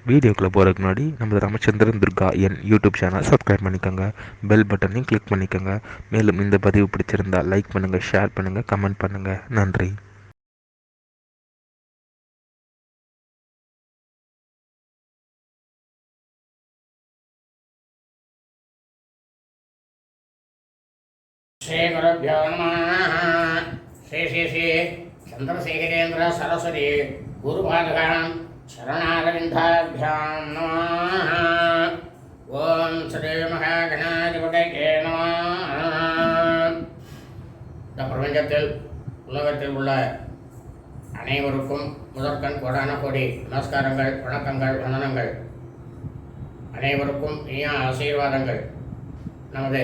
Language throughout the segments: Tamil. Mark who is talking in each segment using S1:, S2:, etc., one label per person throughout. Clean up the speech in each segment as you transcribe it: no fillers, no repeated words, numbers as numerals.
S1: வீடியோக்குள்ளே போகிறதுக்கு முன்னாடி நம்ம ராமச்சந்திரன் துர்கா என் யூடியூப் சேனல் சப்ஸ்கிரைப் பண்ணிக்கோங்க, பெல் பட்டனையும் கிளிக் பண்ணிக்கோங்க. மேலும் இந்த பதிவு பிடிச்சிருந்தால் லைக் பண்ணுங்கள், ஷேர் பண்ணுங்கள், கமெண்ட் பண்ணுங்கள். நன்றி.
S2: ஸ்ரீ குருभ्यो நமः. ஸ்ரீ ஸ்ரீ ஸ்ரீ சந்திரசேகரேந்திர சரஸ்வதி குருபாதகாம் சரணாரவிந்தாभ्यां நமः. ஓம் ஸ்ரீ மகாகணாதிபதியே நமः. இந்த பிரபஞ்சத்தில் உலகத்தில் உள்ள அனைவருக்கும் முதற்கண் கோடான கோடி நமஸ்காரங்கள், வணக்கங்கள், வந்தனங்கள். அனைவருக்கும் இனிய ஆசீர்வாதங்கள். நமது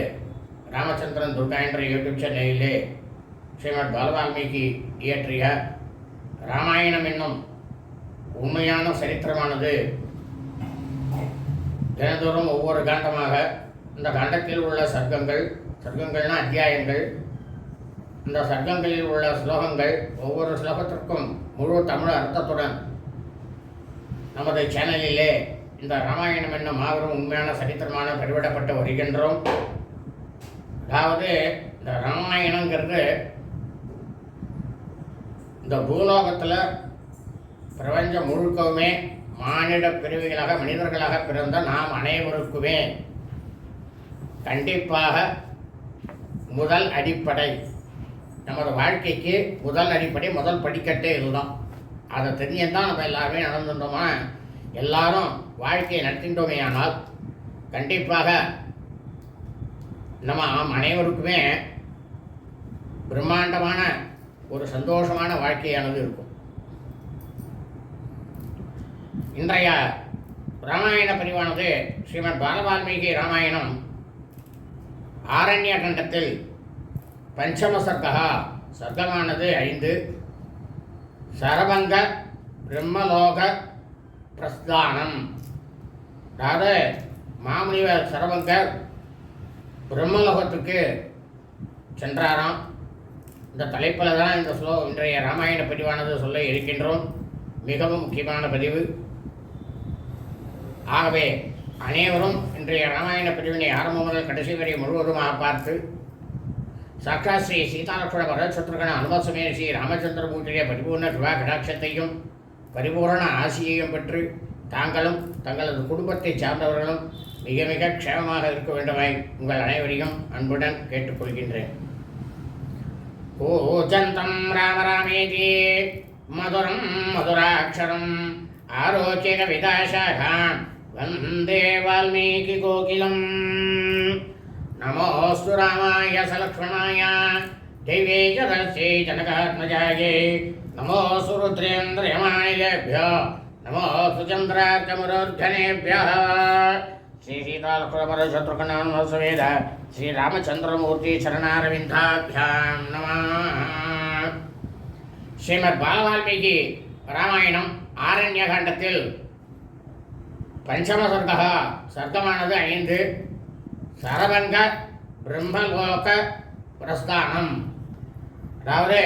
S2: ராமச்சந்திரன் துர்கா என்ற யூடியூப் சேனலிலே ஸ்ரீமத் பாலவால்மீகி இயற்றிய ராமாயணம் என்னும் உண்மையான சரித்திரமானது தினந்தோறும் ஒவ்வொரு காண்டமாக இந்த காண்டத்தில் உள்ள சர்க்கங்கள்னா அத்தியாயங்கள், இந்த சர்க்கங்களில் உள்ள ஸ்லோகங்கள், ஒவ்வொரு ஸ்லோகத்திற்கும் முழு தமிழ் அர்த்தத்துடன் நமது சேனலிலே இந்த ராமாயணம் என்னும் மாபெரும் உண்மையான சரித்திரமான பதிவிடப்பட்டு வருகின்றோம். அதாவது இந்த ராமாயணங்கிறது இந்த பூலோகத்தில் பிரபஞ்சம் முழுக்கவுமே மானிட பிரிவுகளாக மனிதர்களாக பிறந்த நாம் அனைவருக்குமே கண்டிப்பாக முதல் அடிப்படை, நமது வாழ்க்கைக்கு முதல் அடிப்படை, முதல் படிக்கட்டே இதுதான். அதை தெரிஞ்சுதான் நம்ம எல்லாருமே நடந்துட்டோமா, எல்லாரும் வாழ்க்கையை நடத்திட்டோமே. ஆனால் கண்டிப்பாக நம்ம அனைவருக்குமே பிரம்மாண்டமான ஒரு சந்தோஷமான வாழ்க்கையானது இருக்கும். இன்றைய ராமாயண பதிவானது ஸ்ரீமத் பாலவால்மீகி ராமாயணம் ஆரண்ய கண்டத்தில் பஞ்சம சர்க்கா, சர்க்கமானது 5, சரபங்க பிரம்மலோக பிரஸ்தானம். அதாவது மாமுனிவர் சரபங்கர் பிரம்மலோகத்துக்கு சென்றாராம். இந்த தலைப்பில் தான் இந்த இன்றைய ராமாயண பதிவானது சொல்ல இருக்கின்றோம். மிகவும் முக்கியமான பதிவு. ஆகவே அனைவரும் இன்றைய ராமாயண பதிவினை ஆரம்பம் முதல் கடைசி வரை முழுவதுமாக பார்த்து சாக்கா ஸ்ரீ சீதாலட்சுமண பரதசத்ருகன அனுபவசமே ஸ்ரீ ராமச்சந்திரமூர்த்திய பரிபூர்ண கிருபா கடாட்சத்தையும் பரிபூர்ண ஆசியையும் பெற்று தாங்களும் தங்களது குடும்பத்தை சார்ந்தவர்களும் மிக மிக க்ஷேமமாக இருக்க வேண்டுமாய் உங்கள் அனைவரையும் அன்புடன் கேட்டுக்கொள்கின்றேன். கூஜந்தம் ராம ராமேதி மதுரம் மதுராட்சரம் ஆரோக்கிய விதாசாகாம் வந்தே வால்மீகி கோகிலம். நமோஸ்து ராமாய சலக்ஷ்மணாய தெய்வே ஜதஸ்யை ஜனகாத்மஜாயே நமோஸ்து ருத்ரேந்திரயமானிலேभ्यो நமோஸ்து சந்திரார்க்கமுரோர்கணேभ्यः. ஸ்ரீ சீதாலக்ஷ்மணபரதசத்ருகணான்மசவேத ஸ்ரீ ராமச்சந்திரமூர்த்தி சரணாரவிந்தாभ्यां நமः. ஸ்ரீமத் பாலவால்மீகி ராமாயணம் ஆரண்ய காண்டத்தில் பஞ்சம சர்க்கா, சர்க்கமானது 5, சரபங்க பிரம்மலோக பிரஸ்தானம். அதாவது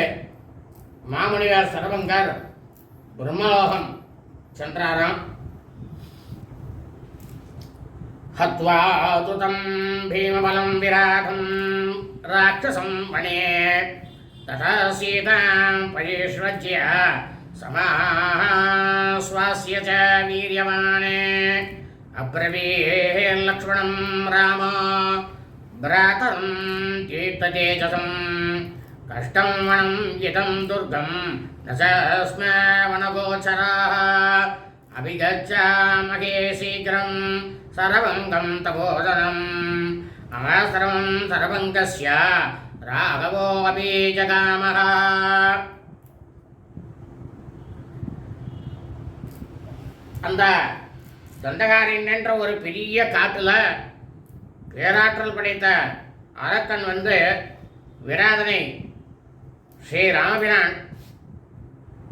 S2: மாமுனிவர் சரபங்கர் பிரம்மலோகம் சென்றாராம். ஹத்வா துதம் பீமபலம் விராகம் ராட்சசம் வனே ததா சீதாம் பரிஷ்வஜ்ய சமாஸ்வாஸ்ய ச வீரியவானே அப்ரவீத் லக்ஷ்மணம் ராம பிராதரம் தீர்த்ததேஜசம் கஷ்டம் வனம் இதம் துர்கம் நசஸ்ம வனகோச்சராः அபிகச்சாமகே சீக்கிரம் சரபங்கம் தபோதனம் அவசரம் சரபங்கஸ்ய ராகவோ அபி ஜகாமஹ. அந்த தண்டகாரன் என்ற ஒரு பெரிய காட்டில் பேராற்றல் படைத்த அரக்கன் விராதனை ஸ்ரீ ராமபிரான்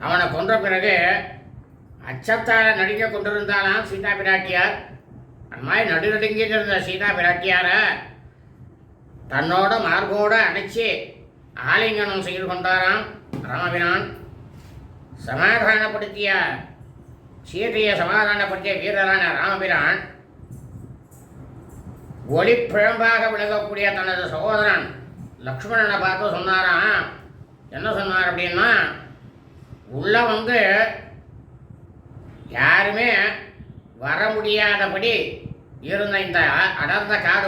S2: அவனை கொன்ற பிறகு அச்சத்தால் நடுங்க கொண்டிருந்தாலாம் சீதா பிராட்டியார். அந்த மாதிரி நடுநடுங்கிட்டு இருந்த சீதா பிராட்டியார தன்னோட மார்போடு அணைச்சி ஆலிங்கனம் செய்து கொண்டாராம் ராமபிரான். சமாதானப்படுத்திய சீதையை சமாதானப்படுத்திய வீரரான ராமபிரான் ஒளிப்பிழம்பாக விளங்கக்கூடிய தனது சகோதரன் லக்ஷ்மணனை பார்த்து சொன்னாராம். என்ன சொன்னார் அப்படின்னா, உள்ள யாருமே வர முடியாதபடி இருந்த இந்த அடர்ந்த காடு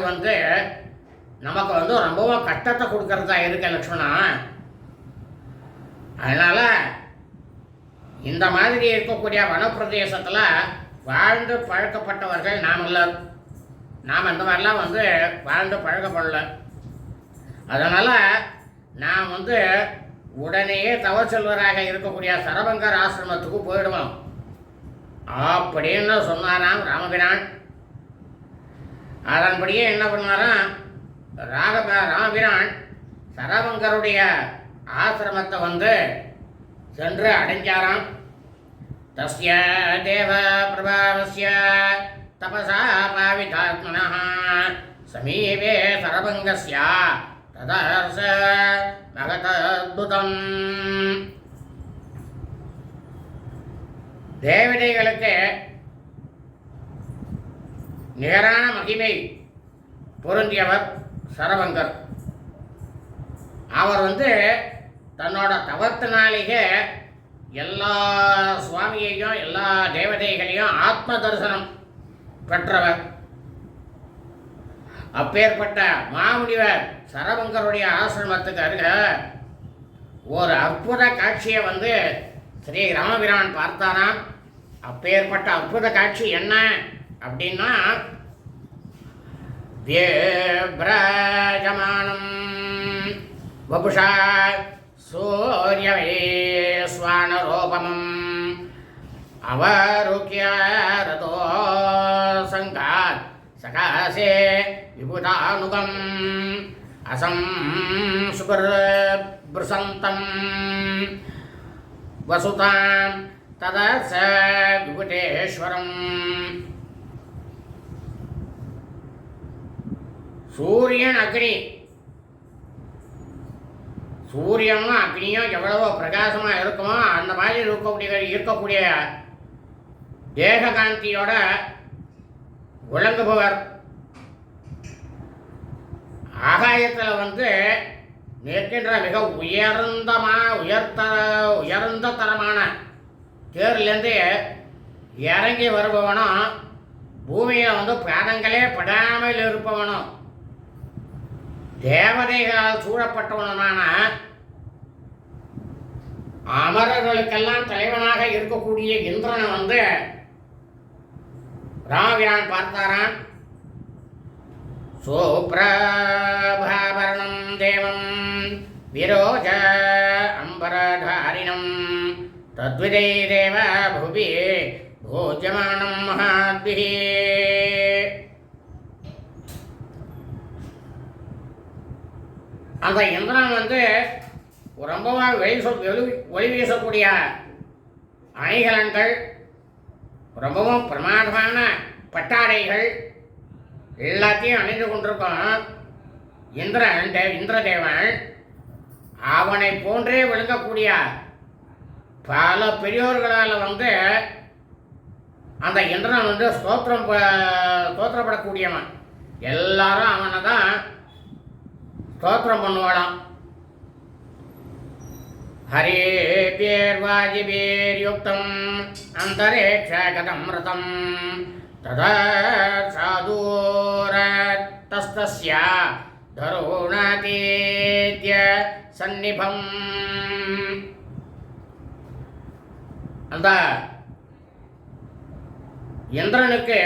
S2: நமக்கு ரொம்பவும் கஷ்டத்தை கொடுக்கறதா இருக்க லக்ஷ்மணா. அதனால் இந்த மாதிரி இருக்கக்கூடிய வனப்பிரதேசத்தில் வாழ்ந்து பழக்கப்பட்டவர்கள் நாம் எல்லாரும். நாம் இந்த மாதிரிலாம் வாழ்ந்து பழக்கப்படல. அதனால் நாம் உடனேயே தவச்செல்வராக இருக்கக்கூடிய சரபங்கர் ஆசிரமத்துக்கு போயிடுவோம் அப்படின்னு சொன்னாராம் ராமபிரான். அதன்படியே என்ன பண்ணாராம் ராமபிரான் சரபங்கருடைய ஆசிரமத்தை சென்று அடைஞ்சாராம். தஸ்ய தேவ பிரபாவஸ்ய தபசா பாவிதாத்மனः சமீபே சரபங்கஸ்ய ததர்ச மகதத்புதம். தேவதைகளுக்கு நிகரான மகிமை பொருந்தியவர் சரபங்கர். அவர் தன்னோட தவத்தினாலேயே எல்லா சுவாமியையும் எல்லா தேவதைகளையும் ஆத்ம தரிசனம் பெற்றவர். அப்பேற்பட்ட மாமுனிவர் சரபங்கருடைய ஆசிரமத்துக்கு அருக ஒரு அற்புத காட்சியை ஸ்ரீ ராமபிரான் பார்த்தாராம். அப்பேற்பட்ட அற்புத காட்சி என்ன அப்படின்னா, விப்ரஜமானம் வபுஷா சூரியவேஸ்வானரோபமம் அவருக்கிய ரதோ சங்காத் சகாசே விபுதானுகம் அசம் சுபர்பிருசந்தம் வசுதாம் ததச விபுடேஸ்வரம். சூரியன் அக்னி, சூரியனும் அக்னியும் எவ்வளவோ பிரகாசமாக இருக்குமோ அந்த மாதிரி இருக்கக்கூடிய தேககாந்தியோட விளங்குபவர். ஆகாயத்தில் நிற்கின்ற மிக உயர்ந்த தரமான தேர்லேருந்து இறங்கி வருபவனும், பூமியை பாதங்களே படாமல் இருப்பவனும், தேவதைகளால் சூழப்பட்டவனுமான அமரர்களுக்கெல்லாம் தலைவனாக இருக்கக்கூடிய இந்திரனை ராமபிரான் பார்த்தாரான். சோப்ரபாபரணம் தேவம் விரோஜ அம்பரதாரிணம் தத்விதை தேவ புவி போஜமானம் மகாத்பிஹி. அந்த இந்திரன் ரொம்பவும் ஒளி வீசக்கூடிய அணிகலன்கள், ரொம்பவும் பிரமாதமான பட்டாடைகள் எல்லாத்தையும் அணிந்து கொண்டிருக்கோம். இந்திரதேவன் அவனை போன்றே விளங்கக்கூடிய பல பெரியோர்களால் அந்த இந்திரன் ஸ்தோத்திரப்படக்கூடியவன். எல்லாரும் அவனை தான் ஸ்தோத்திரம் பண்ணுவாளாம். ஹரேபியர்வாஜிபீர்யுக்தம் அந்தரேக்ஷகதம் ரதம் ததா சாதூரத்தஸ்தஸ்ய தருணாதீத்ய சந்நிபம். அந்த இந்திரனுக்கு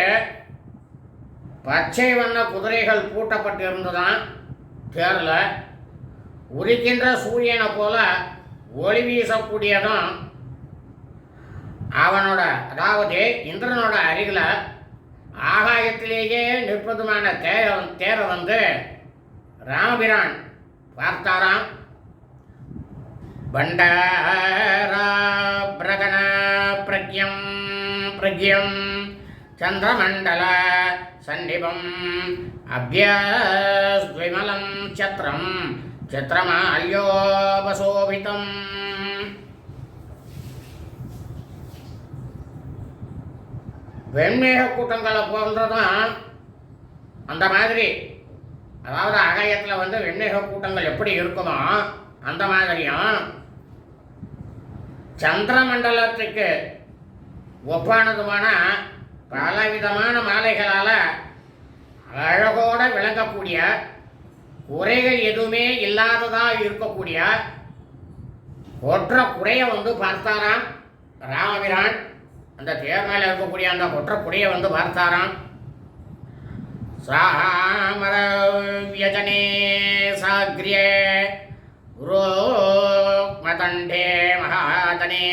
S2: பச்சை வண்ண குதிரைகள் பூட்டப்பட்டு இருந்ததான். தேரில் உரிக்கின்ற சூரியனை போல ஒளி வீசக்கூடியதும் அவனோட, அதாவது இந்திரனோட அருகில் ஆகாயத்திலேயே நிற்பதுமான தேரை ராமபிரான் பார்த்தாராம். பண்டாரா பிரகண பிரக்யம் சந்திரமண்டல சன்னிபம் அபியஸ்விமலம் சத்ரம் சத்ரமால்யோபசோபிதம். வெண்மேக கூட்டங்களை போன்றதும் அந்த மாதிரி, அதாவது ஆகாயத்தில் வந்து வெண்மேக கூட்டங்கள் எப்படி இருக்குமோ அந்த மாதிரியும் சந்திரமண்டலத்துக்கு ஒப்பானதுமான பலவிதமான மாலைகளால் அழகோடு விளங்கக்கூடிய, குறைகள் எதுவுமே இல்லாததாக இருக்கக்கூடிய கொற்ற குடையை வந்து பார்த்தாராம் ராமபிரான். அந்த தேர் மேலே இருக்கக்கூடிய அந்த கொற்ற குடையை வந்து பார்த்தாராம். சாமர வியஜனே சாக்ரியே ரோக்மதண்டே மகாதனே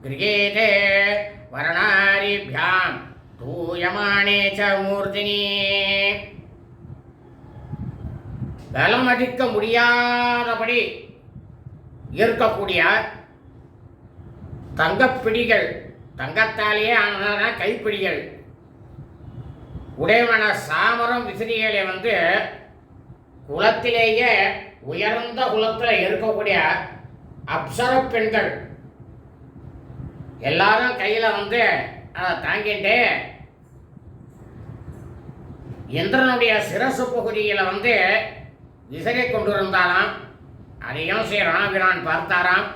S2: கிரிகேதே வரணாரிभ्याம் தூயமானே ச மூர்த்தினி. பலம் அடிக்க முடியாதபடி இருக்கக்கூடிய தங்கப்பிடிகள், தங்கத்தாலேயே ஆன கைப்பிடிகள் உடையவன சாமரம் விசிறிகளை வந்து குலத்திலேயே உயர்ந்த குலத்தில் இருக்கக்கூடிய அப்சர பெண்கள் எல்லாரும் கையில் வந்து அதை தாங்கிட்டு இந்திரனுடைய சிரசு பகுதியில் வந்து விசிறி கொண்டு இருந்தாலாம். அதையும் ஸ்ரீ ராமபிரான் பார்த்தாராம்.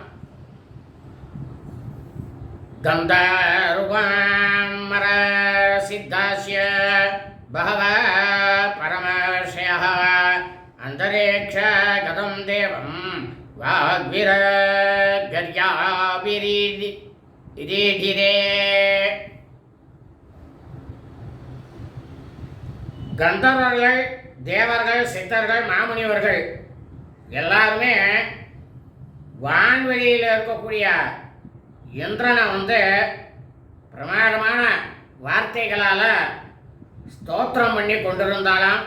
S2: கந்தர்வமர சித்தாஸ்ய பகவ பரமர்ஷயः அந்தரேக்ஷ கதம் தேவம் வாக்விரகர்யாபிரீதிரே. கந்தர்வர்கள், தேவர்கள், சித்தர்கள், மாமுனிவர்கள் எல்லாருமே வான்வெளியில் இருக்கக்கூடிய இந்திரனை வந்து பிரமாதமான வார்த்தைகளால் ஸ்தோத்திரம் பண்ணி கொண்டிருந்தாலாம்.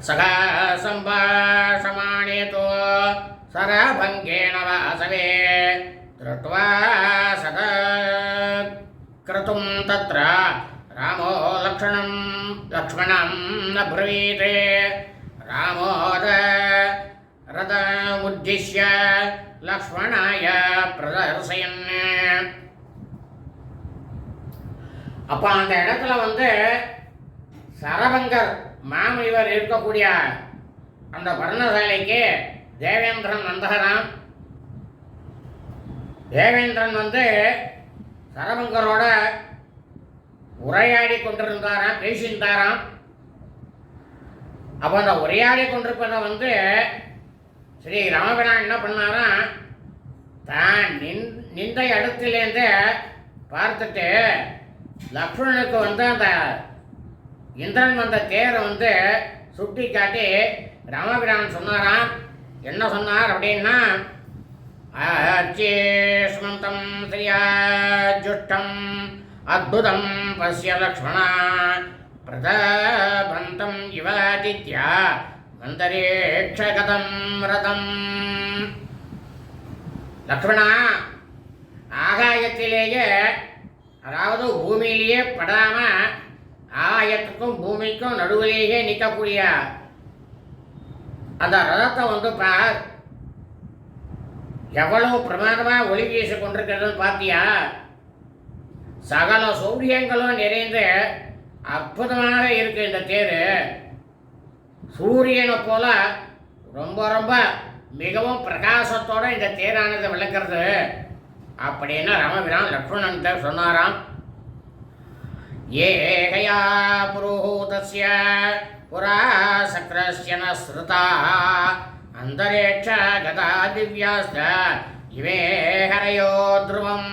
S2: சகா சம்பாஷமானேதோ சரபங்கேன வாசவே திருட்வா சத கிருத்தும் தத்ர ராமோ லக்ஷ்மணம் அப்ரவீத். ராமோத ரதமுத்திஷ்ய லக்ஷ்மணாய பிரதர்சயன். அப்போ அந்த இடத்துல வந்து சரபங்கர் மாமுனிவர் இருக்கக்கூடிய அந்த பர்ணசாலைக்கு தேவேந்திரன் வந்தகராம். தேவேந்திரன் வந்து சரபங்கரோட உரையாடி கொண்டிருந்தாராம், பேசியிருந்தாராம். அப்போ அந்த உரையாடி கொண்டிருப்பதை வந்து ஸ்ரீ ராமபிரான் என்ன பண்ணாராம், தான் நின்ற இடத்துலேருந்து பார்த்துட்டு லக்ஷ்மணனுக்கு வந்து அந்த இந்திரன் வந்த தேரை வந்து சுட்டி காட்டி ராமபிரான் சொன்னாராம். என்ன சொன்னார் அப்படின்னா, அச்சேஷ்மந்தம் ஸ்ரீயாஜுஷ்டம் அத்புதம் பஸ்ய லக்ஷ்மணா பிரதபந்தம் இவாதித்யா அந்தரேக்ஷகதம் ரதம். லக்ஷ்மணா, ஆகாயத்திலேயே, அதாவது பூமியிலேயே படாம ஆகாயத்துக்கும் பூமிக்கும் நடுவிலேயே நிற்கக்கூடிய அந்த ரதத்தை வந்து பார், எவ்வளவு பிரமாதமாக ஒளி வீசி கொண்டிருக்கிறதுன்னு பார்த்தியா? சகல சௌரியங்களும் நிறைந்து அற்புதமாக இருக்கு இந்த தேர். சூரியனை போல ரொம்ப ரொம்ப மிகவும் பிரகாசத்தோடு இந்த தேரானது விளக்கிறது அப்படின்னு ராமபிரான் லக்ஷ்மணன்கிட்ட சொன்னாராம். ஏகயா புரோஹூதஸ்ய புரா சக்ரஸ்ய ந ஸ்ருதா அந்தரேக்ஷ கதா திவ்யாஸ்த இவே ஹரையோ த்ருவம்.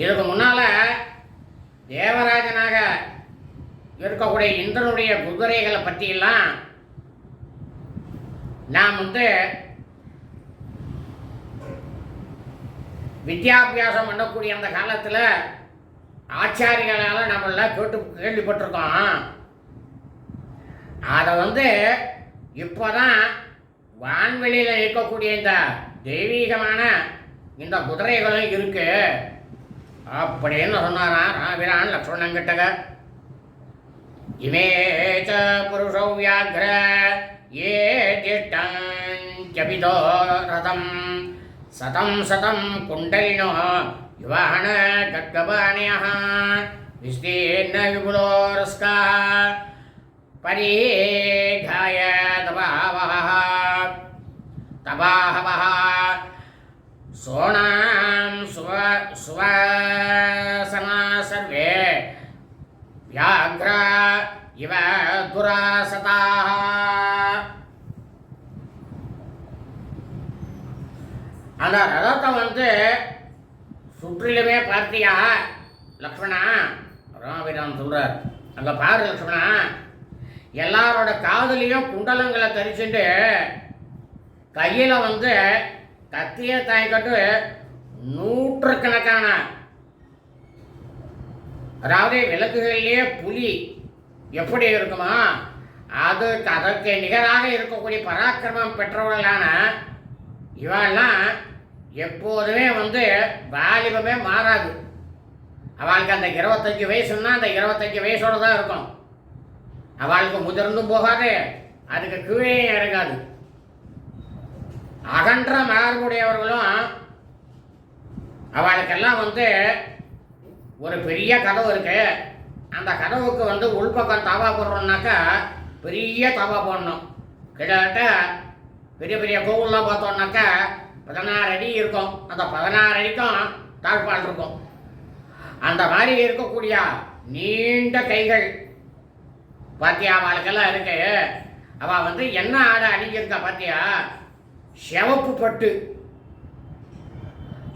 S2: இதுக்கு முன்னால தேவராஜனாக இருக்கக்கூடிய இந்திரனுடைய குதிரைகளை பற்றியெல்லாம் நாம் வந்து வித்யாபியாசம் பண்ணக்கூடிய அந்த காலத்தில் ஆச்சாரிகளால் நம்மளாம் கேள்விப்பட்டிருக்கோம். அதை வந்து இப்போதான் வான்வெளியில் இருக்கக்கூடிய இந்த தெய்வீகமான இந்த குதிரைகளும் இருக்கு அப்படின்னு சொன்னாராம் ராமபிரான் லக்ஷ்மணன் கிட்டக. இமேச்ச புருஷோ வியாக்ர ஏ திஷ்டஞ்சபிதோ ரதம் சதம் சதம் குண்டலினோ யுவான கட்கபாணியः விஸ்தீர்ண விபுலோரஸ்கா பரிகாய தபாஹவः சோணாம் சுவாசனா சர்வே வியாக்ரா இவ துராசதாः. அந்த ரதத்தை சுற்றிலுமே பார்த்தியா லக்ஷ்மணா? ராமபிரான் சொல்றார், அங்க பாரு லக்ஷ்மணா, எல்லாரோட காதலையும் குண்டலங்களை தரிச்சுட்டு கையில கத்திய தாய்க்கட்டு நூற்றுக்கணக்கான, அதாவது விளக்குகளிலேயே புலி எப்படி இருக்குமா அதற்கு நிகராக இருக்கக்கூடிய பராக்கிரமம் பெற்றவர்களான இவெல்லாம் எப்போதுமே வாலிபமே மாறாது. அவளுக்கு அந்த 25 வயசுன்னா அந்த 25 வயசோட தான் இருக்கும். அவளுக்கு முதிர்ந்தும் போகாது, அதுக்கு கீழே இறங்காது. அகன்ற மார்புடையவர்களும் அவளுக்கெல்லாம் ஒரு பெரிய கதவு இருக்கு. அந்த கதவுக்கு உள்பக்கம் தாவா போடுறோம்னாக்கா பெரிய தாவா போடணும். கிட்டத்தட்ட பெரிய பெரிய கோவில்லாம் பார்த்தோம்னாக்கா 16 அடி இருக்கும். அந்த 16 அடிக்கும் தாழ்பால் இருக்கும். அந்த மாதிரி இருக்கக்கூடிய நீண்ட கைகள் பாத்தியா அவளுக்கெல்லாம் இருக்கு. அவ என்ன ஆடை அணிஞ்சிருக்கா பாத்தியா? சிவப்பு பட்டு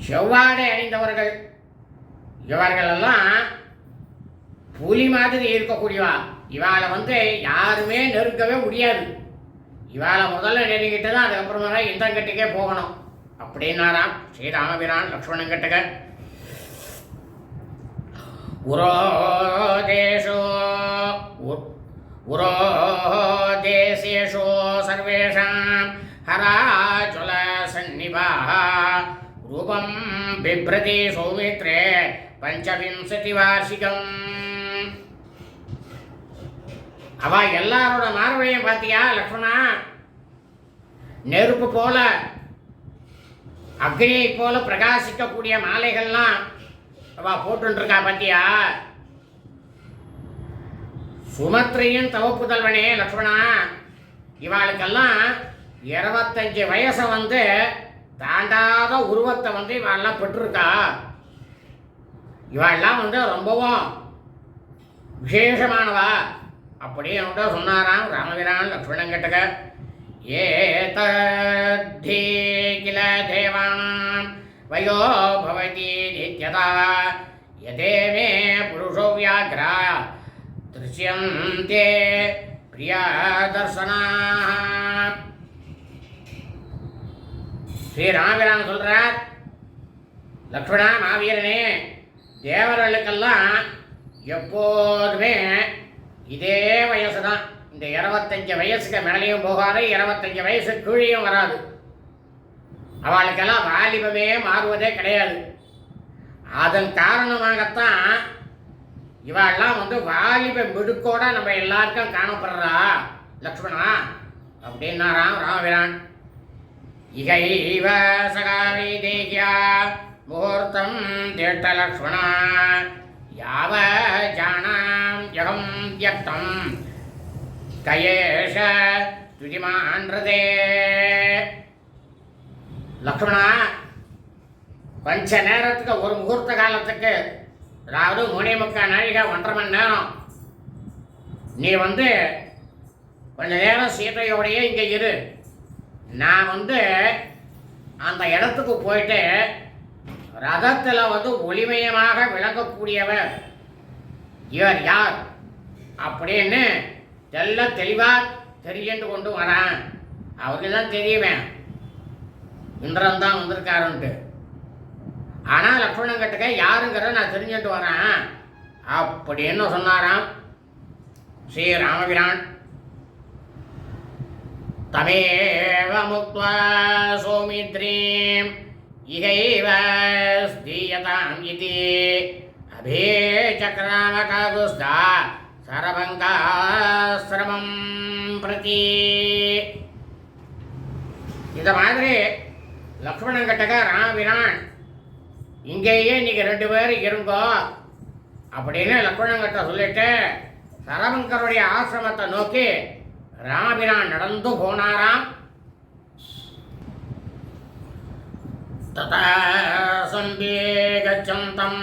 S2: செவ்வாடை அணிந்தவர்கள். இவர்களெல்லாம் புலி மாதிரி இருக்கக்கூடியவா. இவாளை யாருமே நெருக்கவே முடியாது. இவாளை முதல்ல நெருங்கிட்டு தான் அதுக்கப்புறமா இந்திரங்கட்டுக்கே போகணும் அப்படின்னாராம் ஸ்ரீராமபிரான் லக்ஷ்மணன் கிட்டக்க. உரோதேசேஷோ சர்வேஷாம் ஹராஜுல சந்நிபாः ரூபம் பிப்ரதி சௌமித்ரே 25 வார்ஷிகம். அவ எல்லாரோட மார்பையும் பாத்தியா லக்ஷ்மணா? நெருப்பு போல அக்னியை போல பிரகாசிக்கக்கூடிய மாலைகள்லாம் அவ போட்டுருக்கா பாத்தியா? சுமத்ரையின் தவப்புதல்வனே லக்ஷ்மணா, இவாளுக்கெல்லாம் 25 வயசை தாண்டாத உருவத்தை இவாளெல்லாம் பெற்றிருக்கா. இவாளெல்லாம் ரொம்பவும் விசேஷமானவா அப்படியே சொன்னாராம் ராமபிரான் லக்ஷ்மணன் கிட்டக்க. ஏதத்தி கில தேவானாம் வயோ பவதி நித்யதா யதே புருஷோ வியாக்ரா திருஷ்யந்தே பிரியா தர்சனாः. ஸ்ரீராமபிரான் சொல்றார், லக்ஷ்மணா மாவீரனே, தேவர்களுக்கெல்லாம் எப்போதுமே இதே வயசு தான். இந்த 25 வயசுக்கு மேலேயும் போகாது, 25 வயசு கீழேயும் வராது. அவளுக்கெல்லாம் வாலிபமே மாறுவதே கிடையாது. அதன் காரணமாகத்தான் இவெல்லாம் வாலிப மிடுக்கோட நம்ம எல்லாருக்கும் காணப்படுறா லக்ஷ்மணா அப்படின்னாராம் ராமபிரான். இகைவ சகாவி தேகியா முகூர்த்தம் திட்ட லக்ஷ்மணா யாவ ஜானாம் யகம் யக்தம் கயேஷ துதிமான்றதே. லக்ஷ்மணா, கொஞ்ச நேரத்துக்கு ஒரு முகூர்த்த காலத்துக்கு, அதாவது 3.25 நாழிகை 1.5 மணி நேரம் நீ கொஞ்ச நேரம் சீதையோடையே இங்கே இரு. நான் அந்த இடத்துக்கு போயிட்டு ரதத்தில் ஒளிமயமாக விளங்கக்கூடியவர் இவர் யார் அப்படின்னு தெளிவாக தெரிஞ்சு கொண்டு வரான். அவருக்கு தான் தெரியுமே இந்திரன் தான் வந்திருக்காருன்ட்டு. ஆனால் லக்ஷ்மணன் கிட்டக்க யாருங்கிறத நான் தெரிஞ்சுட்டு வரேன் அப்படின்னு சொன்னாராம் ஸ்ரீ ராமபிரான். தமேவ முக்த்வா சௌமித்ரீம் இகைவ ஸ்தீயதாம் இதி அபேசக்ராம காகுஸ்தா சரபங்காஸ்ரமம் பிரதி. இந்த மாதிரி லக்ஷ்மணன் கிட்டக்க ராமபிரான் இங்கேயே நீங்கள் 2 பேரும் இருங்கோ அப்படின்னு லக்ஷ்மணன் கிட்ட சொல்லிட்டு சரபங்கருடைய ஆசிரமத்தை நோக்கி ராமபிரான் நடந்து போனாராம். ததா சம்பே கச்சந்தம்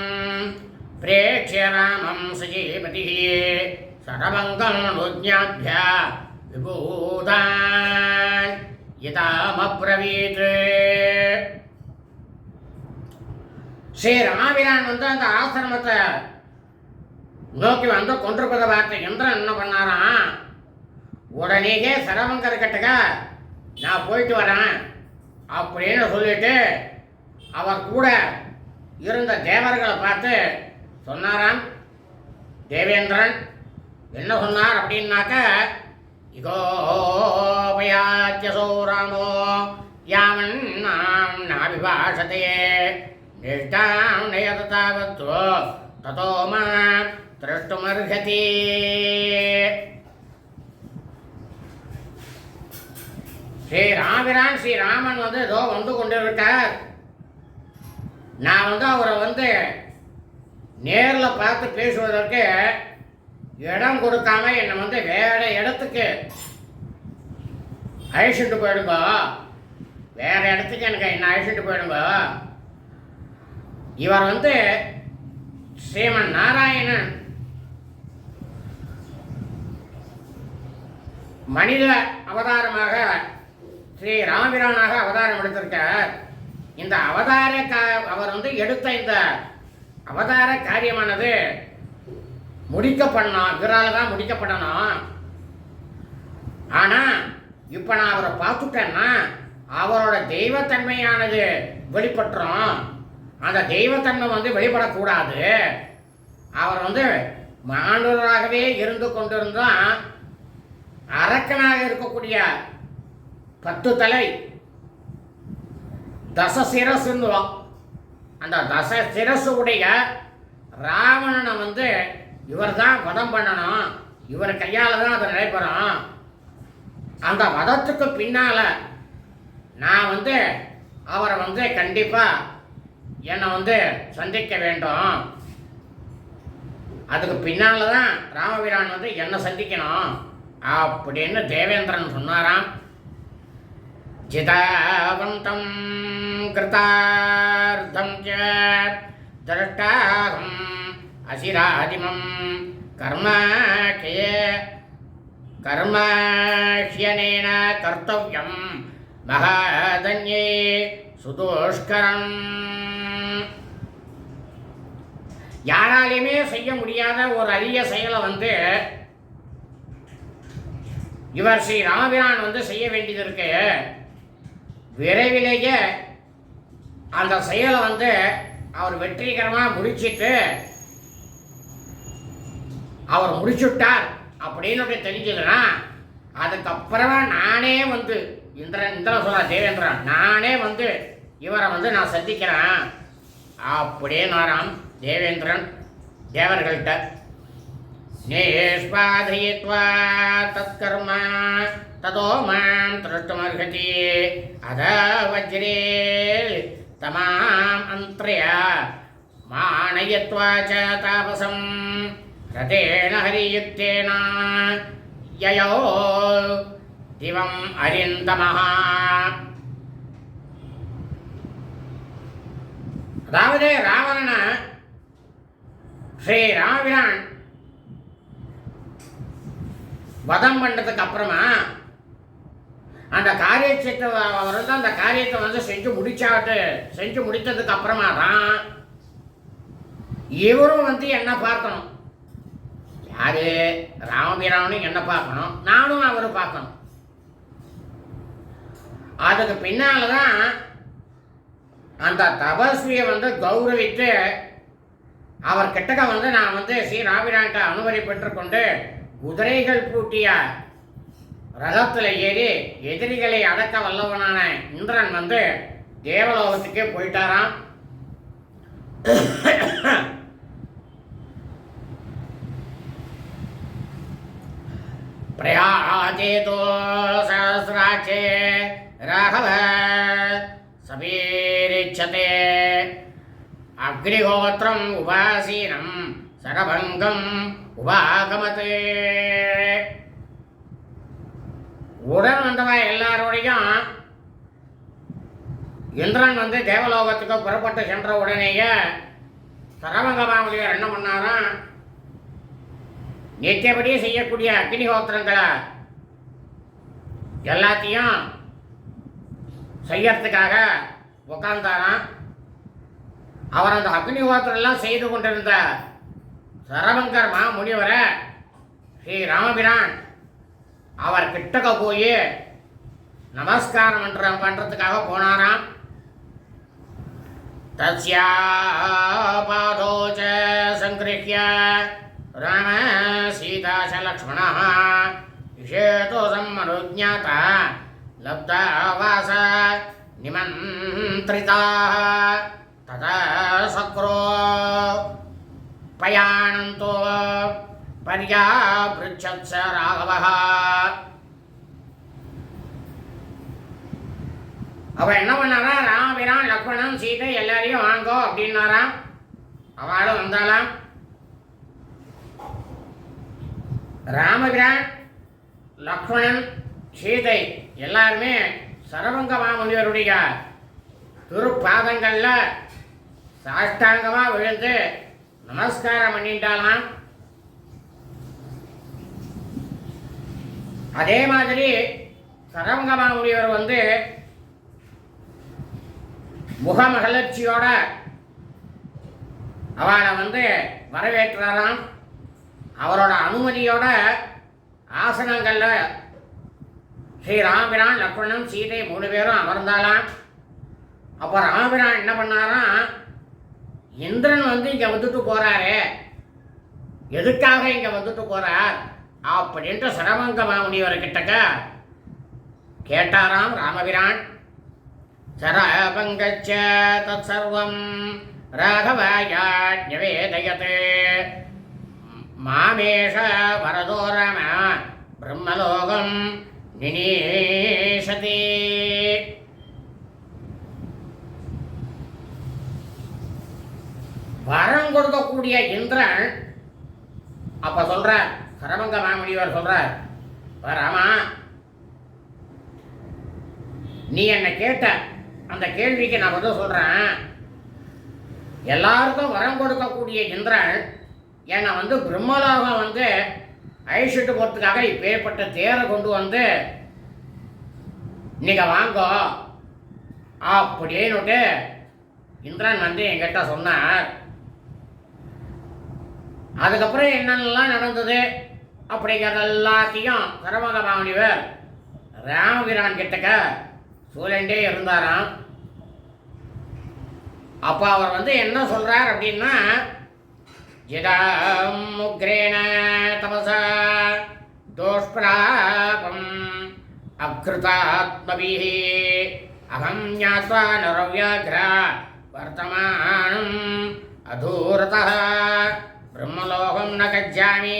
S2: பிரேக்ஷ்ய ராமம் சஜீபதி சரபங்கம் நோஜ்ஞாப்ய விபூதான் யதாமப்ரவீத். ஸ்ரீ ராமபிரான் அந்த ஆசிரமத்தை நோக்கி கொண்டிருப்பதை பார்த்த இந்திரன் என்ன பண்ணாராம், உடனேயே சரபங்கர் கிட்டக்க நான் போயிட்டு வரேன் அப்படின்னு சொல்லிட்டு அவர் கூட இருந்த தேவர்களை பார்த்து சொன்னாராம். தேவேந்திரன் என்ன சொன்னார் அப்படின்னாக்க, இகோபயாத்யசோ ராமோ யாவன் நாம் நாபிபாஷதே நிஷ்டாம் நயதாவத்தோ ததோ மாம் திரஷ்டுமர்ஹதி. ஸ்ரீராமபிரான் ஸ்ரீராமன் ஏதோ வந்து கொண்டிருக்கார். நான் அவரை நேரில் பார்த்து பேசுவதற்கு இடம் கொடுக்காம என்னை வேற இடத்துக்கு அழைச்சிட்டு போயிடுங்க, வேற இடத்துக்கு எனக்கு என்ன அழைச்சிட்டு போயிடுங்க. இவர் ஸ்ரீமன் நாராயணன் மனித அவதாரமாக ஸ்ரீ ராமபிரானாக அவதாரம் எடுத்திருக்கார். இந்த அவதார அவர் எடுத்த இந்த அவதார காரியமானது முடிக்கப்படணும், இவரால் தான் முடிக்கப்படணும். ஆனால் இப்போ நான் அவரை பார்த்துட்டேன்னா அவரோட தெய்வத்தன்மையானது வெளிப்பட்டுரும். அந்த தெய்வத்தன்மை வெளிப்படக்கூடாது. அவர் மாண்டவராகவே இருந்து கொண்டிருந்தான் அரக்கனாக இருக்கக்கூடிய 10 தலை தசசிரசுன்னுவோம். அந்த தசசிரசு உடைய ராவணனை இவர் தான் வதம் பண்ணணும், இவர் கையால் தான் அது நடைபெறும். அந்த வதத்துக்கு பின்னால் நான் அவரை கண்டிப்பாக என்னை சந்திக்க வேண்டும். அதுக்கு பின்னால் தான் ராமபிரான் என்னை சந்திக்கணும் அப்படின்னு தேவேந்திரன் சொன்னாராம். ஜிதாவந்தம் கிருதார்த்தம் ச திரஷ்டாகம் அசிராதிமம் கர்மஹ்யனேன கர்த்தவ்யம் மகாதன்யே சுதோஷ்கரம். யாராலையுமே செய்ய முடியாத ஒரு அரிய செயலை இவர் ஸ்ரீ ராமபிரான் செய்ய வேண்டியது இருக்கு. விரைவிலேயே அந்த செயலை அவர் வெற்றிகரமாக முடிச்சிட்டு அவர் முடிச்சுட்டார் அப்படின்னு தெரிஞ்சதுன்னா அதுக்கப்புறமா நானே இந்திரன் சொல்ற தேவேந்திரன் நானே இவரை நான் சந்திக்கிறேன் அப்படின்னாராம் தேவேந்திரன் தேவர்கள்ட்ட. நிஷ்பாதயித்வா தத்கர்ம ததோ மாம் திரஷ்டுமர்ஹதி அத வஜ்ரே தமாம் அந்த்ரய மானயத்வா ச தாபசம் ரதேன ஹரியுக்தேன யயோ திவம் அரிந்தமஹ. அதாவது ராவணனை ஸ்ரீ ராமபிரான் வதம் பண்ணதுக்கு அப்புறமா அந்த காரியத்தை அவர் அந்த காரியத்தை செஞ்சு முடித்ததுக்கு அப்புறமா தான் இவரும் என்ன பார்க்கணும், யாரு ராமபிரானும் என்ன பார்க்கணும், நானும் அவரும் பார்க்கணும். அதுக்கு பின்னால தான் அந்த தபஸ்வியை கௌரவித்து அவர் கிட்டக்க நான் ஸ்ரீ ராமபிரான்கிட்ட அனுமதி பெற்றுக்கொண்டு குதிரைகள் பூட்டிய ரதத்தில் ஏறி எதிரிகளை அடக்க வல்லவனான இந்திரன் தேவலோகத்துக்கே போயிட்டாராம். பிரயாஜேதோ சஹஸ்ராட்சே ராகவ சபே பிரதிஷ்யதே அக்னிஹோத்திரம் உபாசீனம் சரபங்கம் உபாகமதே. உடன் வந்தவா எல்லாரோடையும் இந்திரன் தேவலோகத்துக்கு புறப்பட்டு சென்ற உடனேயே சரபங்க மாமுனிவர் என்ன பண்ணாராம், நித்தியபடி செய்யக்கூடிய அக்னிஹோத்திரங்களை எல்லாத்தையும் செய்யறதுக்காக உட்கார்ந்தாராம். அவர் அந்த அக்னிஹோத்திரம் செய்து கொண்டிருந்த சரபங்கர் முனிவரை ஸ்ரீ ராமபிரான் அவர் கிட்டக்க போய் நமஸ்காரம் பண்றதுக்காக போனாராம். தஸ்யா பாதோச்ச சங்கிருஹ்ய ராம சீதா ச லக்ஷ்மணः விஷேதோ சம்மனுஜ்ஞாதா லப்தா வாச நிமந்திரிதாः ததா சக்ரோ பயானந்தோ பர்யாப்ருச்சத்ஸ ராகவः. அவன் என்ன பண்ணாரா, ராமபிரான் லக்ஷ்மணன் சீதை எல்லாரையும் வாங்கோ அப்படின்னாராம். அவளும் வந்தாலாம். ராமபிரான் லக்ஷ்மணன் சீதை எல்லாருமே சரபங்க மாமுனிவருடைய திருப்பாதங்கள்ல சாஷ்டாங்கமா விழுந்து நமஸ்காரம் பண்ணிட்டாலாம். அதே மாதிரி சரபங்க மாமுனிவர் முகமகிழ்ச்சியோட அவளை வரவேற்றாராம். அவரோட அனுமதியோட ஆசனங்கள்ல ஸ்ரீ ராமபிரான் லக்ஷ்மணன் சீதை 3 பேரும் அமர்ந்தாலாம். அப்போ ராமபிரான் என்ன பண்ணாராம், இந்திரன் இங்க வந்துட்டு போறாரு, எதுக்காக இங்க வந்துட்டு போறார் அப்படின்ட்டு சரபங்க மாமுனிவர் கிட்டக்க கேட்டாராம் ராமபிரான். சரபங்கச்ச தத் சர்வம் ராகவாய நிவேதயதே மாமேஷ வரதோ ராம பிரம்மலோகம் நினீஷதி. வரம் கொடுக்கக்கூடிய இந்திரன் அப்ப சொல்றார், சரபங்க மாமுனிவர் சொல்றார், ராமா நீ என்ன கேட்ட அந்த கேள்விக்கு நான் பதில் சொல்றேன். எல்லாருக்கும் வரம் கொடுக்கக்கூடிய இந்திரன் என்னை பிரம்மலோகம் அழிச்சிட்டு போறதுக்காக இப்பேற்பட்ட தேரை கொண்டு நீங்க வாங்கோ அப்படின்னு இந்திரன் என்கிட்ட சொன்னார். அதுக்கப்புறம் என்னென்னலாம் நடந்தது அப்படிங்கிறது எல்லாத்தையும் சரபங்க மாமுனிவர் ராமபிரான் கிட்டக்க சொல்லிண்டே இருந்தாராம். அப்போ அவர் என்ன சொல்றார் அப்படின்னா, ஜிதம் முக்ரேண தபசா தோஷ்பிராபம் அக்ருதாத்மபிஹி அகம் ஞாத்வா நரவ்யாக்ரா வர்த்தமானம் அதூரதः பிரம்மலோகம் ந கஜ்ஜாமி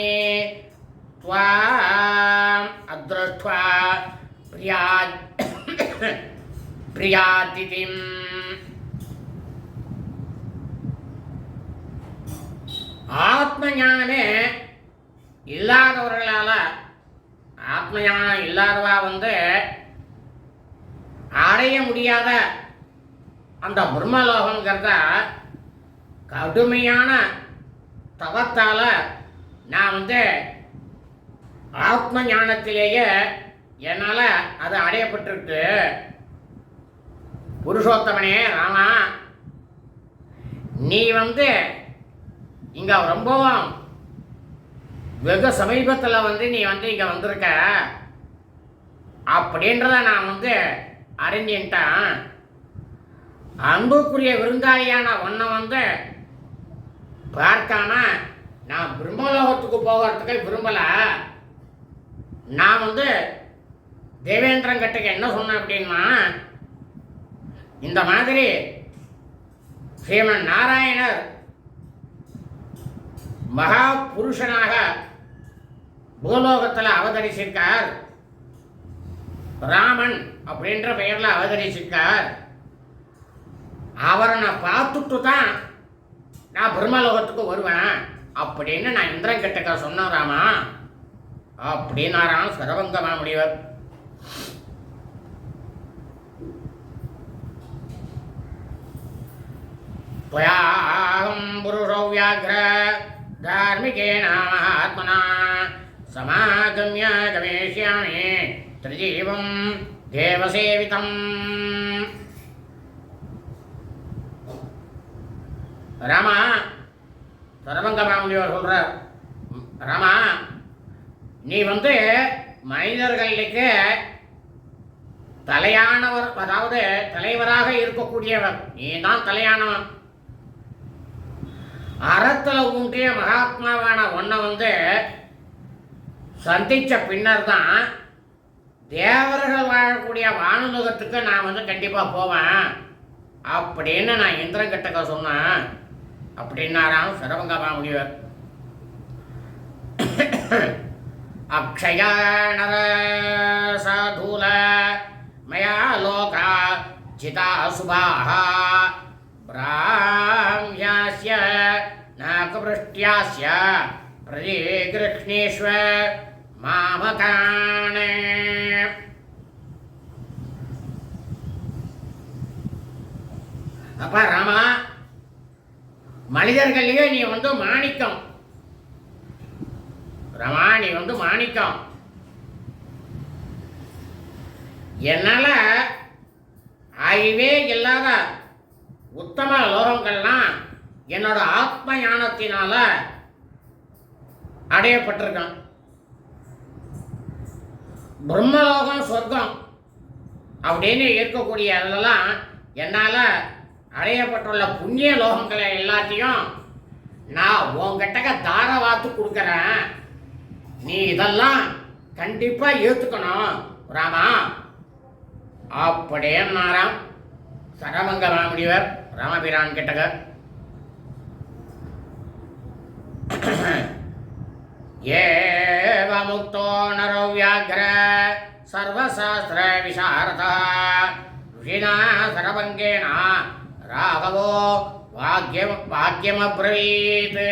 S2: த்வாம் அத்ருஷ்ட்வா பிரியாதிதிம். ஆத்ம ஞானமே இல்லாதவர்களால, ஆத்ம ஞானம் இல்லாதவா அடைய முடியாத அந்த பிரம்மலோகங்கிறத கடுமையான தவத்தால நான் ஆத்ம ஞானத்திலேயே என்னால் அது அடையப்பட்டிருக்கு. புருஷோத்தமனே ராமா, நீ இங்க ரொம்பவும் வெகு சமீபத்தில் நீ இங்க வந்திருக்க அப்படின்றத நான் அறிஞ்சின்ட்டேன். அன்புக்குரிய விருந்தாளியான ஒன்றை பார்க்காம நான் பிரம்மலோகத்துக்கு போகிறதுக்கு விரும்பல. நான் தேவேந்திரன் கிட்டக்கு என்ன சொன்னேன் அப்படின்னா, இந்த மாதிரி ஸ்ரீமன் நாராயணர் மகா புருஷனாக பூலோகத்தில் அவதரிச்சிருக்கார், ராமன் அப்படின்ற பெயரில் அவதரிச்சிருக்கார். அவரை நான் பார்த்துட்டு தான் நான் பிரம்மலோகத்துக்கு வருவேன் அப்படின்னு நான் இந்திரன் கிட்டக்க சொன்னாராமா அப்படின்னாராம் சரபங்க மாமுனிவர். त्वयाहं पुरुषो व्याघ्र धार्मिकेण महात्मना समागम्य गमेष्यामि त्रिजीवं देवसेवितम्. ராமா, சரபங்க மாமுனிவர் சொல்றார், ராமா நீ மனிதர்களுக்கு தலையானவர், அதாவது தலைவராக இருக்கக்கூடியவர், நீ தான் தலையானவன். அறத்துல உண்டிய மகாத்மாவான ஒன்றை சந்திச்ச பின்னர் தான் தேவர்கள் வாழக்கூடிய வானுலகத்துக்கு நான் கண்டிப்பா போவேன் அப்படின்னு நான் இந்திரன் கிட்டக்க சொன்னேன் அப்படின்னாராம் சரபங்க மாமுனிவர். அக்ஷயா நர சாதூல மயா லோகா ஜிதா சுபாஹ பிராம்யாஸ்ய நாகபிருஷ்ட்யாஸ்ய பிரதிகிருஷ்ணேஸ்வ மாமகானே. அப்பா ராமா, மனிதர்களையே நீ மாணிக்கம். ராமா நீ மாணிக்கம். என்னால ஆய்வே இல்லாத உத்தம லோகங்கள்லாம் என்னோட ஆத்ம ஞானத்தினால அடையப்பட்டிருக்கான். பிரம்மலோகம் சொர்க்கம் அப்படின்னு இருக்கக்கூடிய அதெல்லாம் என்னால அடையப்பட்டுள்ள புண்ணிய லோகங்களை எல்லாத்தையும் நான் உங்ககிட்ட தாரவாத்து கொடுக்குறேன். நீ இதெல்லாம் கண்டிப்பா ஏத்துக்கணும் ராமா அப்படின்னாராம் சரபங்க மாமுனிவர் ராமபிரான் கிட்டக. ஏவ முக்தோ நரோ வியாக்ர சர்வசாஸ்திர விசாரதா ருஷினா சரபங்கேனா ராகவோ வாக்கியமப்ரவீத்.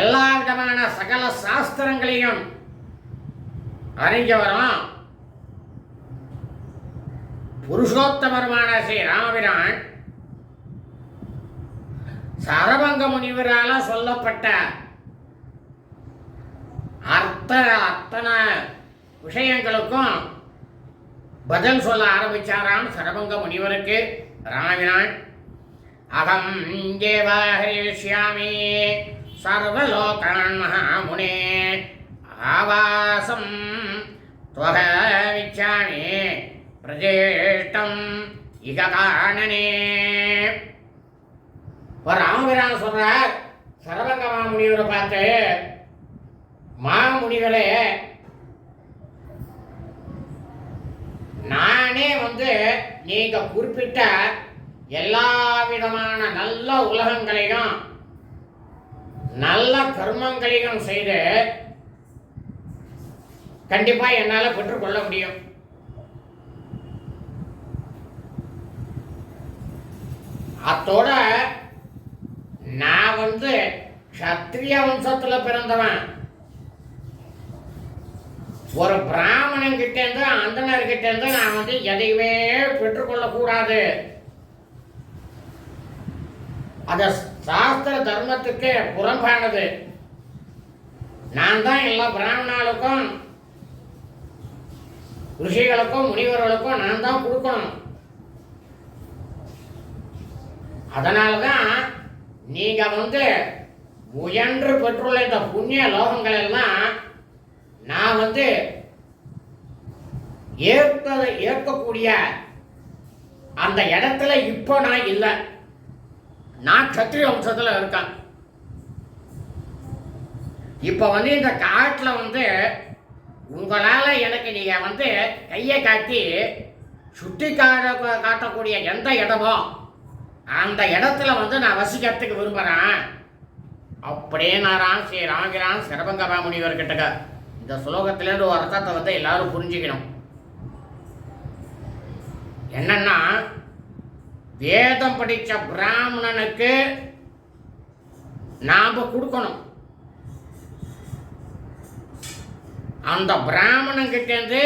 S2: எல்லா விதமான சகல சாஸ்திரங்களையும் அறிஞ்சவரும் புருஷோத்தமருமான ஸ்ரீ ராமபிரான் சரபங்க முனிவரால சொல்லப்பட்ட அத்தனை விஷயங்களுக்கும் பதில் சொல்ல ஆரம்பிச்சாராம் சரபங்க முனிவருக்கு ராமபிரான். அகம் தேவஹரிஷ்யாமி சர்வலோகான் மகாமுனே ஆவாசம் त्वह विच्छामि பிரஜேஷ்டம் இக காணனே. ஒரு ராமபிரான் சொல்றார் சரபங்க மாமுனிவரை பார்த்து, மாமுனிவரே நானே நீங்க குறிப்பிட்ட எல்லா விதமான நல்ல உலகங்களையும் நல்ல கர்மங்களையும் செய்து கண்டிப்பா என்னால பெற்றுக்கொள்ள முடியும். அத்தோட நான் க்ஷத்ரிய வம்சத்துல பிறந்தவன். ஒரு பிராமணன் கிட்ட இருந்து அந்தனர் இருந்து நான் எதையுமே பெற்றுக்கொள்ள கூடாது. அத சாஸ்திர தர்மத்துக்கு புறம்பானது. நான் தான் எல்லா பிராமணர்களுக்கும் ரிஷிகளுக்கும் முனிவர்களுக்கும் நான் தான் கொடுக்கணும். அதனாலதான் நீங்க முயன்று பெற்றுள்ள இந்த புண்ணிய லோகங்கள் எல்லாம் நான் ஏற்கக்கூடிய அந்த இடத்துல இப்போ நான் இல்லை. நான் க்ஷத்ரிய வம்சத்துல இருக்கேன். இப்ப இந்த காட்டுல உங்களால எனக்கு நீங்க கையை காட்டி சுட்டி காட்டக்கூடிய எந்த இடமோ அந்த இடத்துல நான் வசிக்கிறதுக்கு விரும்புறேன் அப்படின்னாராம் ஸ்ரீ ராமபிரான் சரபங்க மாமுனிவர் கிட்டக்க. இந்த ஸ்லோகத்திலேருந்து ஒரு அர்த்தத்தை எல்லாரும் புரிஞ்சுக்கணும். என்னன்னா, வேதம் படித்த பிராமணனுக்கு நாம் கொடுக்கணும். அந்த பிராமணன்கிட்டேருந்து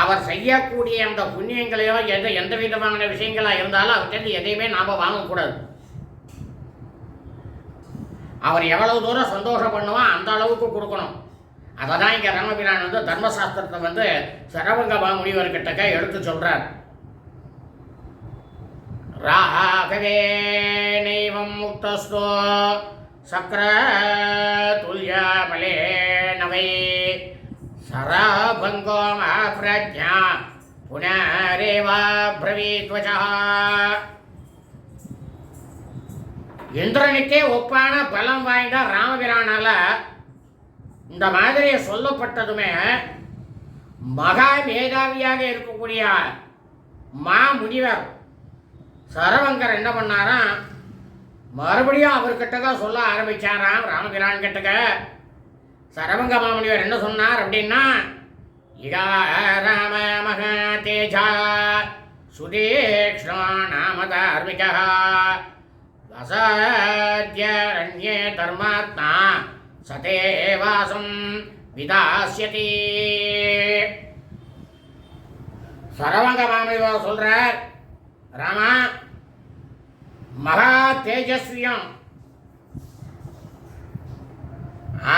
S2: அவர் செய்யக்கூடிய அந்த புண்ணியங்களையோ எந்த விதமான விஷயங்களாக இருந்தாலும் அவர்கிட்ட எதையுமே நாம் வாங்கக்கூடாது. அவர் எவ்வளவு தூரம் சந்தோஷம் பண்ணுவோம் அந்த அளவுக்கு கொடுக்கணும். அதை தான் இங்கே ராமபிரான் தர்மசாஸ்திரத்தை சரவங்க முனிவர்கிட்ட எடுத்து சொல்கிறார். ராகவே நைவம் முக்தஸ்தோ சக்கர துல்ய பலே நவை சரபங்கோ மகாப்ரஜா புனரேவா பிரவீத்வஜா. இந்திரனுக்கே ஒப்பான பலம் வாய்ந்த ராமபிரானால இந்த மாதிரி சொல்லப்பட்டதுமே மகா மேதாவியாக இருக்கக்கூடிய முனிவர் சரவங்கர் என்ன பண்ணாராம், மறுபடியும் அவர்கிட்ட சொல்ல ஆரம்பிச்சாராம் ராமபிரான் கிட்டக்க. சரவங்க மாமுனிவர் என்ன சொன்னார் அப்படின்னா, இதா ராம மகா தேஜா சுதீக்ஷ்ணோ நாம தார்மிகா வசாத்யரண்யே தர்மாத்மா சதேவாசம் விதாஸ்யதி. சரவங்க மாமுனிவர் சொல்றார், ராமா மகா தேஜஸ்வியம்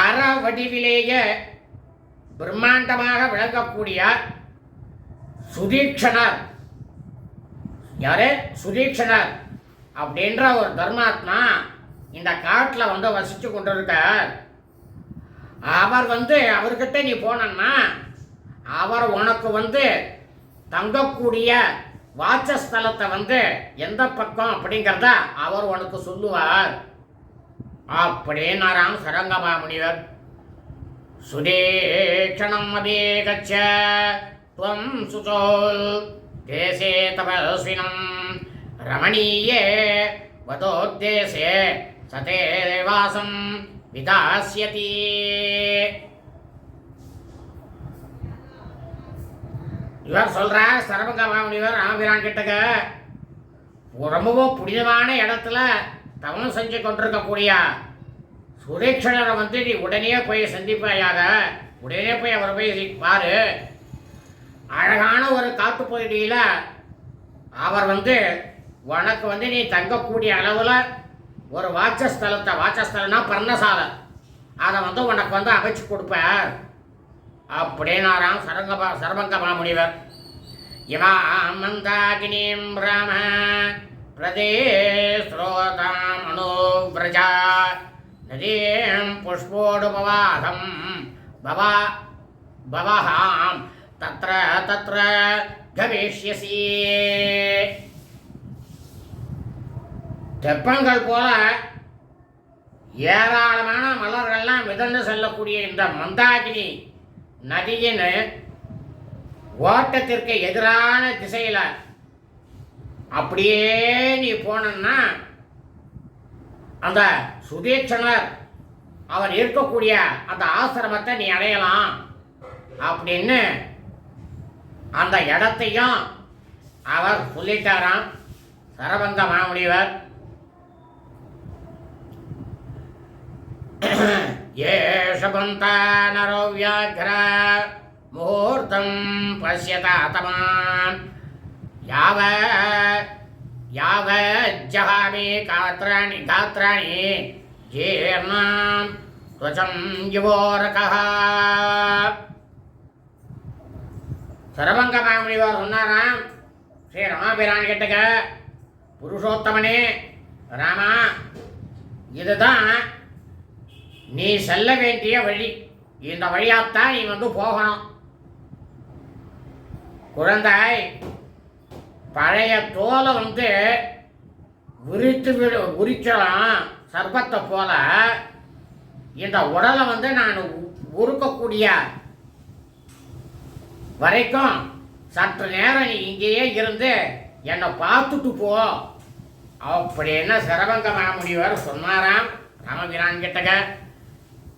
S2: அற வடிவிலேயே பிரம்மாண்டமாக விளங்கக்கூடிய சுதீக்ஷணர். யாரு? சுதீக்ஷணர் அப்படின்ற ஒரு தர்மாத்மா இந்த காட்டில் வசித்து கொண்டிருக்கார். அவர் அவர்கிட்ட நீ போனன்னா அவர் உனக்கு தங்கக்கூடிய வாச்சஸ்தலத்தை எந்த பக்கம் அப்படிங்கிறத அவர் உனக்கு சொல்லுவார் அப்படின்னாராம் சரங்கமா முனிவர். சுதீக்ஷணம் அபேகச்ச த்வம் சுசோல் தேசே தபஸ்வினம் ரமணீயே வதோத்தேசே சதேவாசம் விதாஸ்யதி. இவர் சொல்றார், சரவங்க முனிவர் ராமபிரான் கிட்டக்க ரொம்பவும் புனிதமான இடத்துல தவம் செஞ்சு கொண்டிருக்கக்கூடிய சுதீக்ஷணரை நீ உடனே போய் சந்திப்பாயாக. உடனே போய் அவரை போய் பாரு. அழகான ஒரு காட்டுப்பகுதியில் அவர் உனக்கு நீ தங்கக்கூடிய அளவில் ஒரு வாச்சஸ்தலம்னா பர்ணசாலை, அதை உனக்கு அமைச்சு கொடுப்பார் அப்படின்னாராம் சரவங்க மாமுனிவர். இமாம் மந்தாகினீம் ராம பிரதே ஸ்ரோதாம் அனுவ்ரஜா நதீம் புஷ்போடுபவாதம் பவஹாம் தத்ர தத்ர கவேஷ்யசி. தெப்பங்கள் போல ஏராளமான மலர்கள்லாம் மிதந்து செல்லக்கூடிய இந்த மந்தாகினி நதியின் ஓட்டத்திற்கு எதிரான திசையில் அப்படியே நீ போனா அந்த சுதீக்ஷணர் அவர் இருக்கக்கூடிய அந்த ஆசிரமத்தை நீ அடையலாம் அப்படின்னு அந்த இடத்தையும் அவர் சொல்லிட்டாராம் சரவங்க மாமுனிவர். ஏஷபந்தா நரோ வியாக்ர முகூர்த்தம் பசியதாத்தமான் யாவ ஜஹாமி காத்ராணி ஜீர்ணாம் துவசம் யுவோரகः. சரவங்க மாமுனிவர் சொன்னாராம், ஸ்ரீ ராமபிரான் கிட்டக்க, புருஷோத்தமனே ராமா, இதுதான் நீ செல்ல வேண்டிய வழி. இந்த வழியாத்தான் நீ போகணும். குழந்தாய், பழைய தோலை உரிச்சலாம் சர்ப்பத்தை போல இந்த உடலை நான் உருக்கக்கூடிய வரைக்கும் சற்று நேரம் நீ இங்கேயே இருந்து என்னை பார்த்துட்டு போ அப்படின்னு சரவங்க மாமுனிவர் சொன்னாராம் ராமபிரான் கிட்டக்க.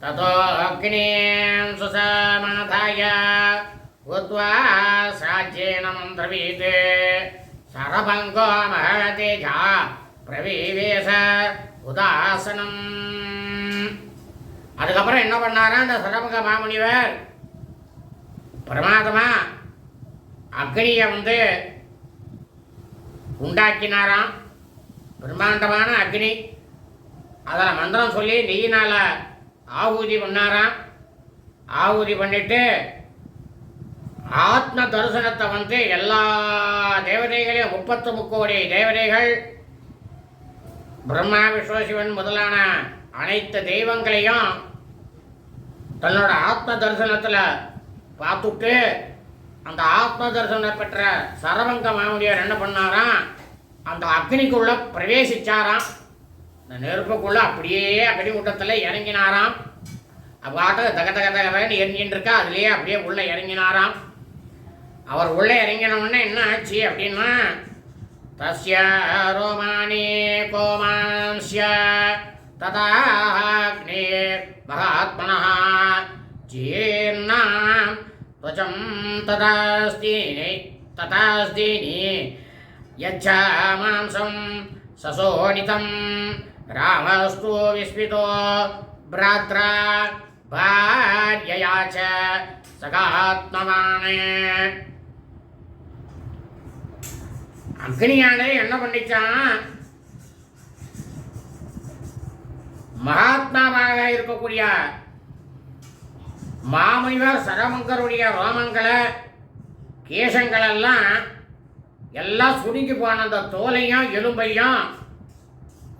S2: ததோ அக்னீம் சுசமாதாய भूत्वा साज्येन मन्त्रवीते सरभङ्गो महतेजा பிரவிவேச உதாசனம். அதுக்கப்புறம் என்ன பண்ணாரா அந்த சரபங்க மாமுனிவர்? பிரமாதமா அக்னியை உண்டாக்கினாராம். பிரம்மாண்டமான அக்னி. அதில் மந்திரம் சொல்லி நெய்யினால் ஆகுதி பண்ணாராம். ஆகுதி பண்ணிட்டு ஆத்ம தரிசனத்தை எல்லா தேவதைகளையும் 33 கோடி தேவதைகள், பிரம்மா விஷ்ணு சிவன் முதலான அனைத்து தெய்வங்களையும் தன்னோட ஆத்ம தரிசனத்தில் பார்த்துட்டு அந்த ஆத்ம தரிசனம் பெற்ற சரபங்க மாமுனிவர் என்ன பண்ணாராம்? அந்த அக்னிக்குள்ளே பிரவேசிச்சாராம். இந்த நெருப்புக்குள்ளே அப்படியே அக்னி கூட்டத்தில் இறங்கினாராம். அப்பாட்ட தக தக தகன்னு எரிஞ்சின்னு இருக்கா, அதுலேயே அப்படியே உள்ளே இறங்கினாராம். அவர் உள்ளே இறங்கினவுடனே என்ன ஆச்சு அப்படின்னா, தஸ்ய ரோமானி கோமான்ஸ்ய ததாக்னி மகாத்மனः ஜீர்ணாம் त्वचं तथास्तीनि यच्छा मांसं ससोनितं रामस्तु विस्मितो भ्रात्रा भार्यया च सखात्मवान्. அக்னியானது என்ன பண்ணிச்சான்? மகாத்மாவாக இருக்கக்கூடிய மாமுனிவர் சரபங்கருடைய ரோமங்களை கேசங்களெல்லாம் எல்லாம் சுருங்கி போன அந்த தோலையும் எலும்பையும்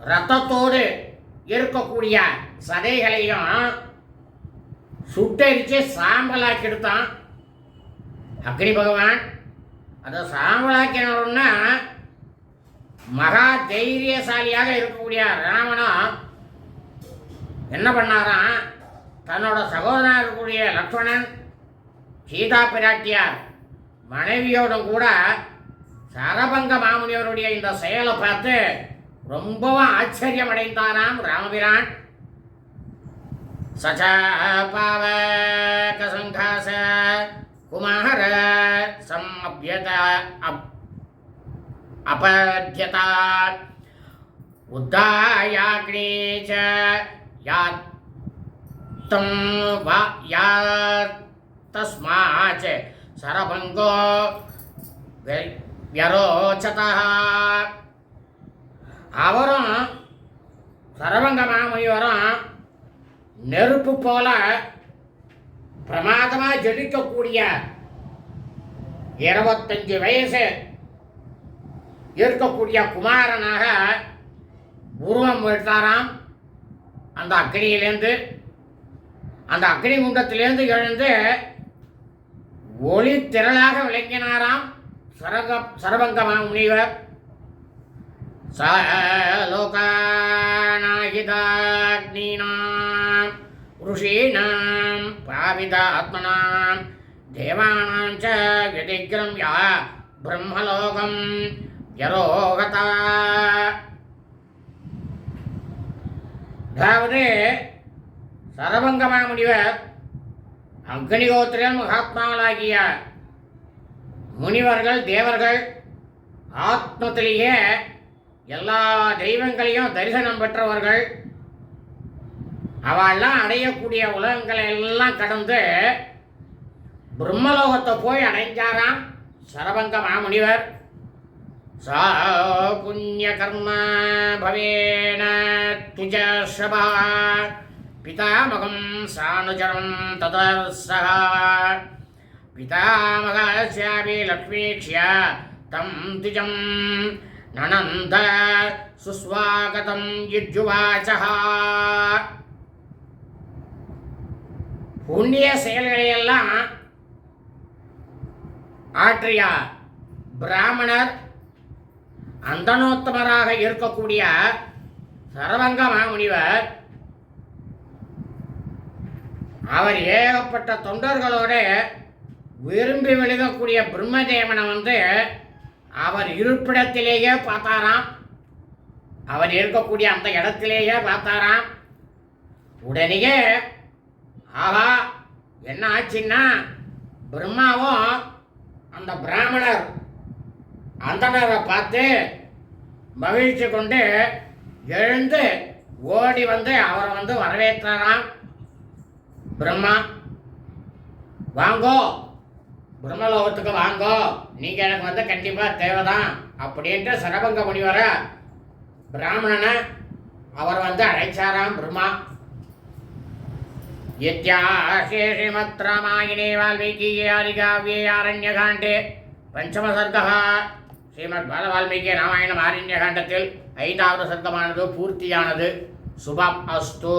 S2: இரத்தத்தோடு இருக்கக்கூடிய சதைகளையும் சுட்டரித்து சாம்பலாக்கி எடுத்தான் அக்னி பகவான். அதை சாம்பலாக்கினோன்னா மகா தைரியசாலியாக இருக்கக்கூடிய ராவணன் என்ன பண்ணாராம்? தன்னோட சகோதரனாக இருக்கக்கூடிய லக்ஷ்மணன், சீதா பிராட்டியார் மனைவியோடும் கூட சரபங்க மாமுனிவருடைய இந்த செயலை பார்த்து ரொம்பவும் ஆச்சரியம் அடைந்தாராம் ராமபிரான். சச்ச பாவக சங்காச குமார சமப்யத அபத்யதா உத்தாயாக்னி ச யாத் தம் வா தஸ்மாச் சரபங்கோ வியரோச்சதா. அவரும் சரபங்க மாமுனிவரும் நெருப்பு போல பிரமாதமாக ஜொலிக்கக்கூடிய 25 வயசு இருக்கக்கூடிய குமாரனாக உருவம் எடுத்தாராம். அந்த அக்னியிலேருந்து, அந்த அக்னி குண்டத்திலேருந்து எழுந்து ஒளி திரளாக விளங்கினாராம் சரபங்க முனிவர். லோகாநாகிதாக்னீனாம் ருஷீணாம் பாவிதாத்மனாம் தேவானாம் ச வ்யதிக்ரம்ய பிரம்மலோகம் யரோகதா. அதாவது சரபங்க மாமுனிவர் அக்னிகோத்திரன் மகாத்மாக்களாகிய முனிவர்கள், தேவர்கள், ஆத்மத்திலேயே எல்லா தெய்வங்களையும் தரிசனம் பெற்றவர்கள். அவெல்லாம் அடையக்கூடிய உலகங்களை எல்லாம் கடந்து பிரம்மலோகத்தை போய் அடைஞ்சாராம் சரபங்க மாமுனிவர். சா புண்ணிய கர்ம பவேன துஜஸ்ரபா பிதாமகம் சானுஜரம் ததர்சஹ பிதாமகஸ்யாபி லக்ஷ்மீக்ஷ்ய தம் துஜம் நனந்த சுஸ்வாகதம் யுஜ்ஜுவாச்சஹ. புண்ணிய செயல்களையெல்லாம் ஆற்றிய பிராமணர், அந்தனோத்தமராக இருக்கக்கூடிய சரபங்க மாமுனிவர், அவர் ஏகப்பட்ட தொண்டர்களோடு விரும்பி விழுகக்கூடிய பிரம்மதேவனை அவர் இருப்பிடத்திலேயே பார்த்தாராம். அவர் இருக்கக்கூடிய அந்த இடத்திலேயே பார்த்தாராம். உடனேயே ஆஹா என்ன ஆச்சுன்னா, பிரம்மாவும் அந்த பிராமணர் அந்தணரை பார்த்து மகிழ்ச்சி கொண்டு எழுந்து ஓடி வந்து அவரை வந்து வரவேற்றாராம். பிரம்மா, வாங்கோ, பிரம்மலோகத்துக்கு வாங்கோ, நீங்கள் எனக்கு வந்து கண்டிப்பாக தேவைதான் அப்படின்ட்டு சரபங்க முனிவர பிராமணனை அவர் வந்து அழைச்சாராம் பிரம்மா. இத்தியாசே ஸ்ரீமத் ராமாயணே வால்மீகியே ஆதிகாவ்யே ஆரண்யகாண்டே பஞ்சம சர்க்கः. ஸ்ரீமத் பால வால்மீகி ராமாயணம் ஆரண்யகாண்டத்தில் 5வது சர்க்கமானது பூர்த்தியானது. சுபம் அஸ்து.